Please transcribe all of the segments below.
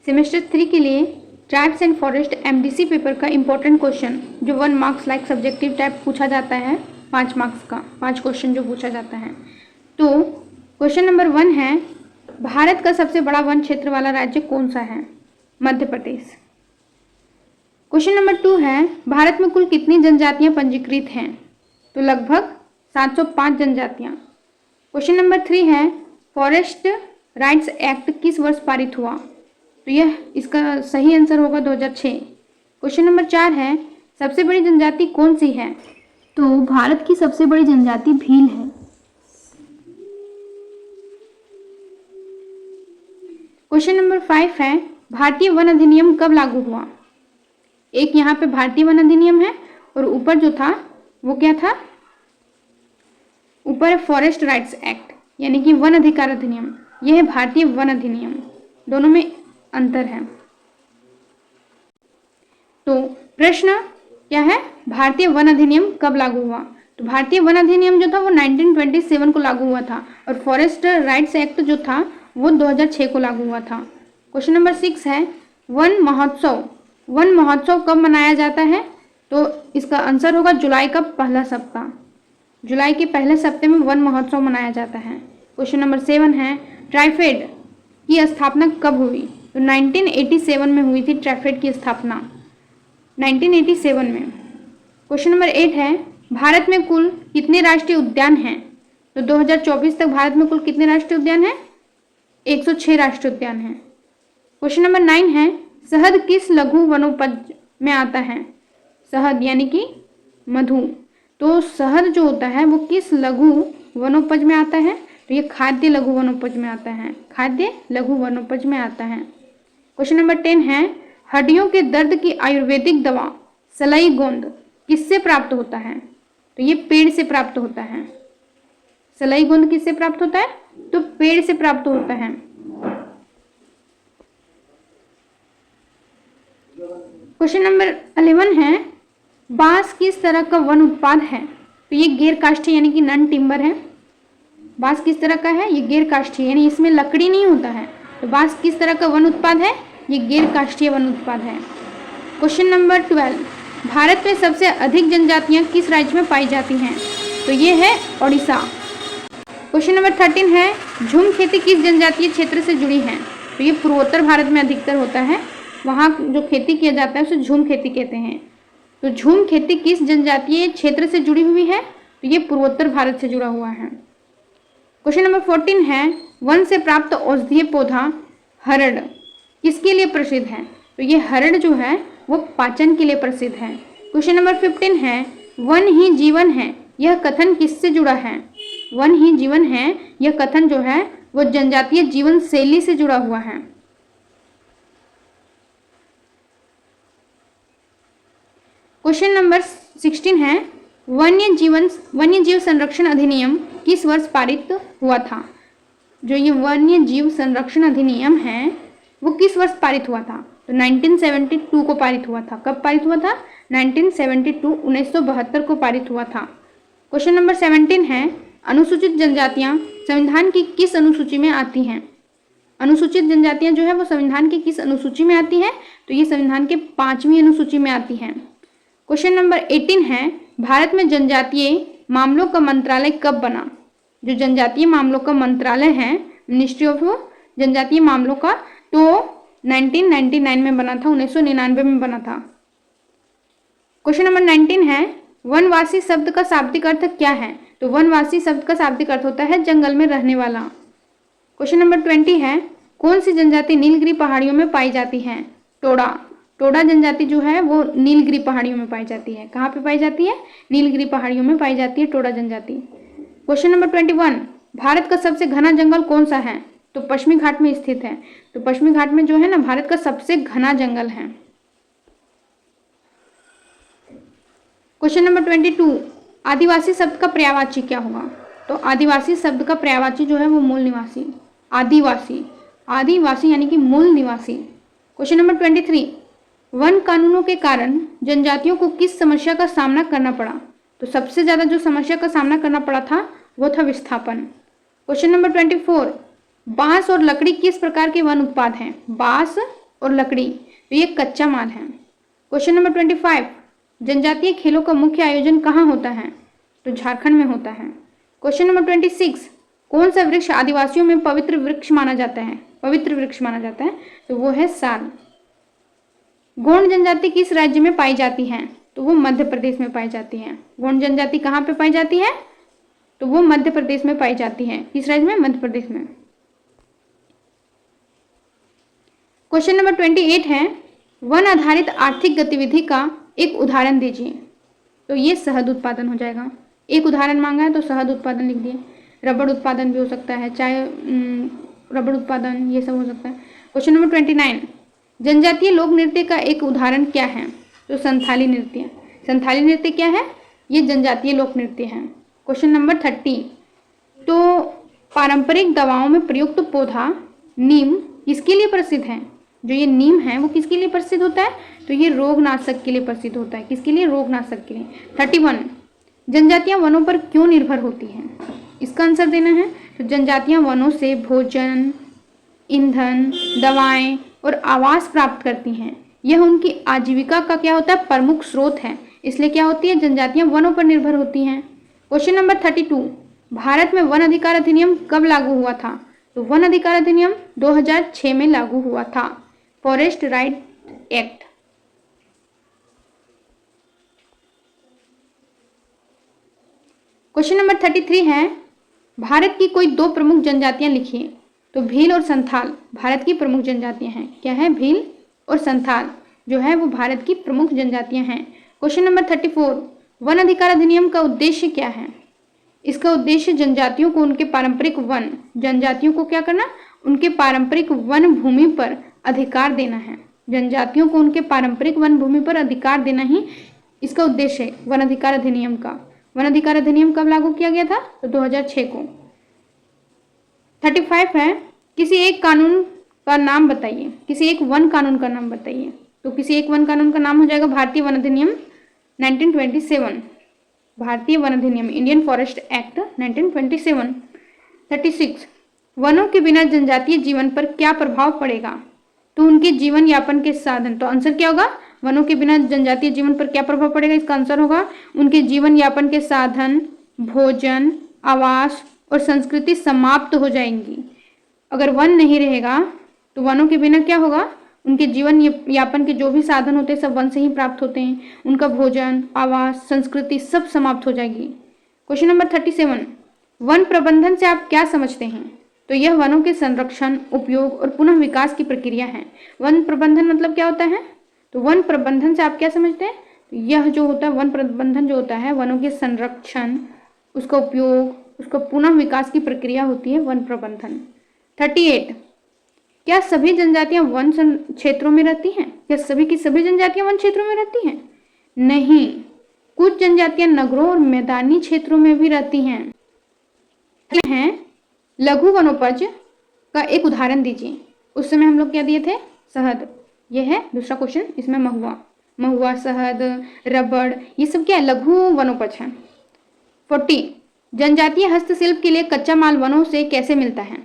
Semester 3 के लिए tribes and forest MDC paper का इंपॉर्टेंट क्वेश्चन जो 1 मार्क्स लाइक सब्जेक्टिव टाइप पूछा जाता है, 5 मार्क्स का 5 क्वेश्चन जो पूछा जाता है। तो क्वेश्चन नंबर 1 है, भारत का सबसे बड़ा वन क्षेत्र वाला राज्य कौन सा है? मध्य प्रदेश। क्वेश्चन नंबर 2 है, भारत में कुल कितनी जनजातियां पंजीकृत हैं? तो लगभग 705 जनजातियां। क्वेश्चन नंबर 3 है, फॉरेस्ट राइट्स एक्ट किस वर्ष पारित हुआ? तो यह इसका सही आंसर होगा 2006। क्वेश्चन नंबर 4 है, सबसे बड़ी जनजाति कौन सी है? तो भारत की सबसे बड़ी जनजाति भील है। क्वेश्चन नंबर 5 है, भारतीय वन अधिनियम कब लागू हुआ? एक यहाँ पे भारतीय वन अधिनियम है और ऊपर जो था वो क्या था? ऊपर है फॉरेस्ट राइट्स एक्ट यानी कि वन अधिकार अधिनियम, यह है भारतीय वन अधिनियम, दोनों में अंतर है। तो प्रश्न क्या है, भारतीय वन अधिनियम कब लागू हुआ? तो भारतीय वन अधिनियम जो था वो 1927 को लागू हुआ था और फॉरेस्ट राइट्स एक्ट जो था वो 2006 को लागू हुआ था। क्वेश्चन नंबर 6 है, वन महोत्सव कब मनाया जाता है? तो इसका आंसर होगा जुलाई का पहला सप्ताह। जुलाई के पहले सप्ताह में वन महोत्सव मनाया जाता है। क्वेश्चन नंबर 7 है, ट्राइफेड की स्थापना कब हुई? तो 1987 में हुई थी ट्राइफेड की स्थापना, 1987 में। क्वेश्चन नंबर 8 है, भारत में कुल कितने राष्ट्रीय उद्यान हैं? तो 2024 तक भारत में कुल कितने राष्ट्रीय उद्यान हैं? 106 राष्ट्रीय उद्यान हैं। क्वेश्चन नंबर 9 है, शहद किस लघु वनोपज में आता है? शहद यानी कि मधु, तो शहद जो होता है वो किस लघु वनोपज में आता है? तो ये खाद्य लघु वनोपज में आता है, खाद्य लघु वनोपज में आता है। क्वेश्चन नंबर 10 है, हड्डियों के दर्द की आयुर्वेदिक दवा सलाई गोंद किससे प्राप्त होता है? तो ये पेड़ से प्राप्त होता है। सलाई गोंद किससे प्राप्त होता है? तो पेड़ से प्राप्त होता है। क्वेश्चन नंबर 11 है, बांस किस तरह का वन उत्पाद है? तो ये गैर काष्ठीय यानी कि नॉन टिम्बर है। बांस किस तरह का है? ये गैर काष्ठीय यानी इसमें लकड़ी नहीं होता है। तो बांस किस तरह का वन उत्पाद है? ये गैर काष्ठीय वन उत्पाद है। क्वेश्चन नंबर 12, भारत में सबसे अधिक जनजातियां किस राज्य में पाई जाती हैं? तो ये है ओडिशा। क्वेश्चन नंबर 13 है, झूम खेती किस जनजातीय क्षेत्र से जुड़ी है? तो ये पूर्वोत्तर भारत में अधिकतर होता है, वहाँ जो खेती किया जाता है उसे झूम खेती कहते हैं। तो झूम खेती किस जनजातीय क्षेत्र से जुड़ी हुई है? तो ये पूर्वोत्तर भारत से जुड़ा हुआ है। क्वेश्चन नंबर 14 है, वन से प्राप्त औषधीय पौधा हरड़ किसके लिए प्रसिद्ध है? तो ये हरड़ जो है वो पाचन के लिए प्रसिद्ध है। क्वेश्चन नंबर 15 है, वन ही जीवन है यह कथन किससे जुड़ा है? वन ही जीवन है यह कथन जो है वो जनजातीय जीवन शैली से जुड़ा हुआ है। क्वेश्चन नंबर 16 है, वन्य जीव संरक्षण अधिनियम किस वर्ष पारित हुआ था? जो ये वन्य जीव संरक्षण अधिनियम है वो किस वर्ष पारित हुआ था? तो 1972 को पारित हुआ था। कब पारित हुआ था? 1972 को पारित हुआ था। क्वेश्चन नंबर 17 है, अनुसूचित जनजातियां संविधान की किस अनुसूची में आती हैं? अनुसूचित जनजातियां जो है वो संविधान की किस अनुसूची में आती है? तो ये संविधान के 5वीं अनुसूची में आती हैं। क्वेश्चन नंबर 18 है, भारत में जनजातीय मामलों का मंत्रालय कब बना? जो जनजातीय मामलों का मंत्रालय है, मिनिस्ट्री ऑफ जनजातीय मामलों का, तो 1999 में बना था, 1999 में बना था। क्वेश्चन नंबर 19 है, वनवासी शब्द का शाब्दिक अर्थ क्या है? तो वनवासी शब्द का शाब्दिक अर्थ होता है जंगल में रहने वाला। क्वेश्चन नंबर 20 है, कौन सी जनजाति नीलगिरी पहाड़ियों में पाई जाती है? टोडा जनजाति जो है वो नीलगिरी पहाड़ियों में पाई जाती है। कहाँ पे पाई जाती है? नीलगिरी पहाड़ियों में पाई जाती है टोडा जनजाति। क्वेश्चन नंबर 21, भारत का सबसे घना जंगल कौन सा है? तो पश्चिमी घाट में स्थित है। तो पश्चिमी घाट में जो है ना भारत का सबसे घना जंगल है। क्वेश्चन नंबर 22, आदिवासी शब्द का पर्यायवाची क्या होगा? तो आदिवासी शब्द का पर्यायवाची जो है वो मूल निवासी, आदिवासी यानी कि मूल निवासी। क्वेश्चन नंबर 23, वन कानूनों के कारण जनजातियों को किस समस्या का सामना करना पड़ा? तो सबसे ज्यादा जो समस्या का सामना करना पड़ा था वो था विस्थापन। क्वेश्चन नंबर 24, बांस और लकड़ी किस प्रकार के वन उत्पाद हैं? बांस और लकड़ी, तो ये कच्चा माल है। क्वेश्चन नंबर 25, जनजातीय खेलों का मुख्य आयोजन कहाँ होता है? तो झारखंड में होता है। क्वेश्चन नंबर 26, कौन सा वृक्ष आदिवासियों में पवित्र वृक्ष माना जाता है? पवित्र वृक्ष माना जाता है, तो वो है साल। गोंड जनजाति किस राज्य में पाई जाती है? तो वो मध्य प्रदेश में पाई जाती है। गोंड जनजाति कहाँ पे पाई जाती है? तो वो मध्य प्रदेश में पाई जाती है। किस राज्य में? मध्य प्रदेश में। क्वेश्चन नंबर 28 है, वन आधारित आर्थिक गतिविधि का एक उदाहरण दीजिए। तो ये शहद उत्पादन हो जाएगा। एक उदाहरण मांगा है तो शहद उत्पादन लिख दिए। रबड़ उत्पादन भी हो सकता है, चाहे रबड़ उत्पादन, ये सब हो सकता है। क्वेश्चन नंबर 29, जनजातीय लोक नृत्य का एक उदाहरण क्या है? तो संथाली नृत्य। संथाली नृत्य क्या है? ये जनजातीय लोक नृत्य है। क्वेश्चन नंबर 30, तो पारंपरिक दवाओं में प्रयुक्त पौधा नीम किसके लिए प्रसिद्ध है? जो ये नीम है वो किसके लिए प्रसिद्ध होता है? तो ये रोगनाशक के लिए प्रसिद्ध होता है। किसके लिए? रोगनाशक के लिए। 31, जनजातियां वनों पर क्यों निर्भर होती हैं? इसका आंसर देना है। तो जनजातियां वनों से भोजन, ईंधन, दवाएं और आवास प्राप्त करती हैं। यह उनकी आजीविका का क्या होता है? प्रमुख स्रोत है। इसलिए क्या होती है? जनजातियां वनों पर निर्भर होती हैं। क्वेश्चन नंबर 32, भारत में वन अधिकार अधिनियम कब लागू हुआ था? तो वन अधिकार अधिनियम 2006 में लागू हुआ था, forest right act. Question number 33 है, भारत की कोई दो प्रमुख जनजातियां लिखिए। तो भील और संथाल भारत की प्रमुख जनजातियां हैं। क्या है? भील और संथाल जो है वो भारत की प्रमुख जनजातियां हैं। क्वेश्चन नंबर 34, वन अधिकार अधिनियम का उद्देश्य क्या है? इसका उद्देश्य जनजातियों को उनके पारंपरिक वन, जनजातियों को क्या करना? उनके पारंपरिक वन भूमि पर अधिकार देना है। जनजातियों को उनके पारंपरिक वन भूमि पर अधिकार देना ही इसका उद्देश्य है वन अधिकार अधिनियम का। वन अधिकार अधिनियम कब लागू किया गया था? तो 2006 को। 35 है, किसी एक कानून का नाम बताइए। किसी एक वन कानून का नाम बताइए। तो किसी एक वन कानून का नाम हो जाएगा भारतीय वन अधिनियम 1927। भारतीय वन अधिनियम, इंडियन फॉरेस्ट एक्ट 1927। 36, वनों के बिना जनजातीय जीवन पर क्या प्रभाव पड़ेगा? तो उनके जीवन यापन के साधन। तो आंसर क्या होगा? वनों के बिना जनजातीय जीवन पर क्या प्रभाव पड़ेगा? इसका आंसर होगा उनके जीवन यापन के साधन, भोजन, आवास और संस्कृति समाप्त हो जाएंगी। अगर वन नहीं रहेगा तो वनों के बिना क्या होगा? उनके जीवन यापन के जो भी साधन होते हैं सब वन से ही प्राप्त होते हैं। उनका भोजन, आवास, संस्कृति सब समाप्त हो जाएगी। क्वेश्चन नंबर 37, वन प्रबंधन से आप क्या समझते हैं? तो यह वनों के संरक्षण, उपयोग और पुनः विकास की प्रक्रिया है। वन प्रबंधन मतलब क्या होता है? तो वन प्रबंधन से आप क्या समझते हैं? तो यह जो होता है वन प्रबंधन जो होता है वनों के संरक्षण, उसका उपयोग, उसका पुनः विकास की प्रक्रिया होती है वन प्रबंधन। 38, क्या सभी जनजातियां वन क्षेत्रों में रहती हैं? क्या सभी की सभी जनजातियां वन क्षेत्रों में रहती हैं? नहीं, कुछ जनजातियां नगरों और मैदानी क्षेत्रों में भी रहती हैं। क्या है? लघु वनोपज का एक उदाहरण दीजिए। उस समय हम लोग क्या दिए थे? शहद। यह है दूसरा क्वेश्चन। इसमें महुआ, शहद, रबड़, ये सब क्या है? लघु वनोपज है। 40, जनजातीय हस्तशिल्प के लिए कच्चा माल वनों से कैसे मिलता है?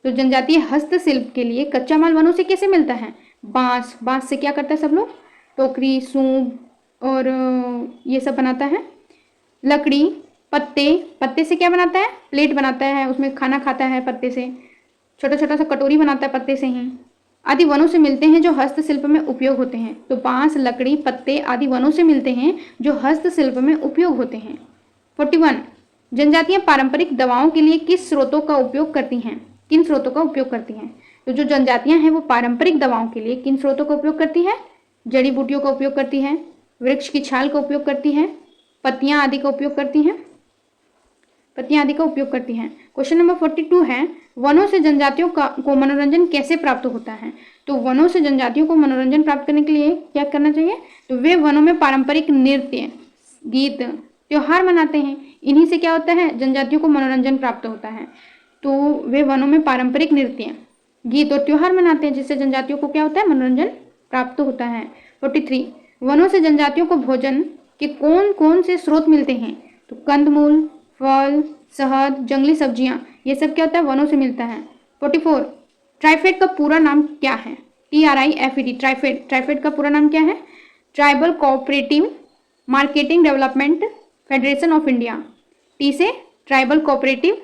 तो जनजातीय हस्तशिल्प के लिए कच्चा माल वनों से कैसे मिलता है? बांस से क्या करता है सब लोग? टोकरी, सूप और ये सब बनाता है। लकड़ी, पत्ते से क्या बनाता है? प्लेट बनाता है, उसमें खाना खाता है पत्ते से। छोटा छोटा सा कटोरी बनाता है पत्ते से ही। आदि वनों से मिलते हैं जो हस्तशिल्प में उपयोग होते हैं। तो बांस, लकड़ी, पत्ते आदि वनों से मिलते हैं जो हस्तशिल्प में उपयोग होते हैं। 41, जनजातियां पारंपरिक दवाओं के लिए किस स्रोतों का उपयोग करती हैं? किन स्रोतों का उपयोग करती हैं? तो जो जनजातियां हैं वो पारंपरिक दवाओं के लिए किन स्रोतों का उपयोग करती है? जड़ी बूटियों का उपयोग करती है, वृक्ष की छाल का उपयोग करती है, पत्तियां आदि का उपयोग करती हैं। क्वेश्चन नंबर 42 है, वनों से जनजातियों को मनोरंजन कैसे प्राप्त होता है? तो वनों से जनजातियों को मनोरंजन प्राप्त करने के लिए क्या करना चाहिए? तो वे वनों में पारंपरिक नृत्य, गीत, त्योहार मनाते हैं। इन्हीं से क्या होता है? जनजातियों को मनोरंजन प्राप्त होता है। तो वे वनों में पारंपरिक नृत्य, गीत और त्योहार मनाते हैं जिससे जनजातियों को क्या होता है? मनोरंजन प्राप्त होता है। 43, वनों से जनजातियों को भोजन के कौन कौन से स्रोत मिलते हैं? तो कंदमूल, फल, शहद, जंगली सब्जियां, ये सब क्या होता है? वनों से मिलता है। 44, ट्राइफेड का पूरा नाम क्या है? TRIFED, ट्राइफेड। ट्राइफेड का पूरा नाम क्या है? Tribal cooperative marketing development federation of India. T से ट्राइबल कोऑपरेटिव,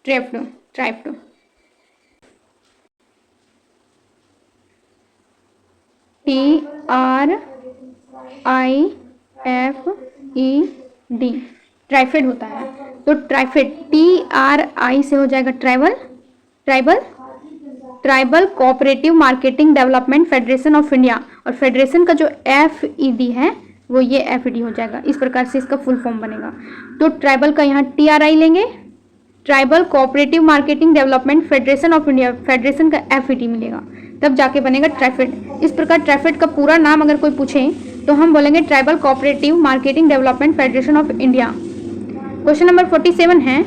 ट्रैफ्ड, ट्राइफ्ड। TRIFED, ट्राइफेड होता है। तो ट्राइफेड TRI से हो जाएगा tribal, tribal, tribal cooperative marketing development federation of India, और फेडरेशन का जो FED है वो ये FED हो जाएगा। इस प्रकार से इसका फुल फॉर्म बनेगा। तो ट्राइबल का यहाँ TRI लेंगे, tribal cooperative marketing development federation of India, federation का FED मिलेगा, तब जाके बनेगा ट्राइफेड। इस प्रकार ट्राइफेड का पूरा नाम अगर कोई पूछे तो हम बोलेंगे tribal cooperative marketing development federation of India. Question number 47 है,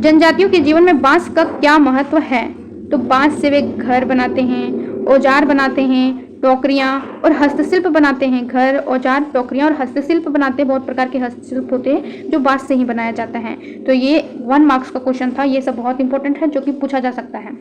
जनजातियों के जीवन में बांस का क्या महत्व है? तो बांस से वे घर बनाते हैं, औजार बनाते हैं, टोकरियाँ और हस्तशिल्प बनाते हैं। घर, औजार, टोकरियाँ और हस्तशिल्प बनाते हैं। बहुत प्रकार के हस्तशिल्प होते हैं जो बांस से ही बनाया जाता है। तो ये 1 मार्क्स का क्वेश्चन था। ये सब बहुत इंपॉर्टेंट है जो कि पूछा जा सकता है।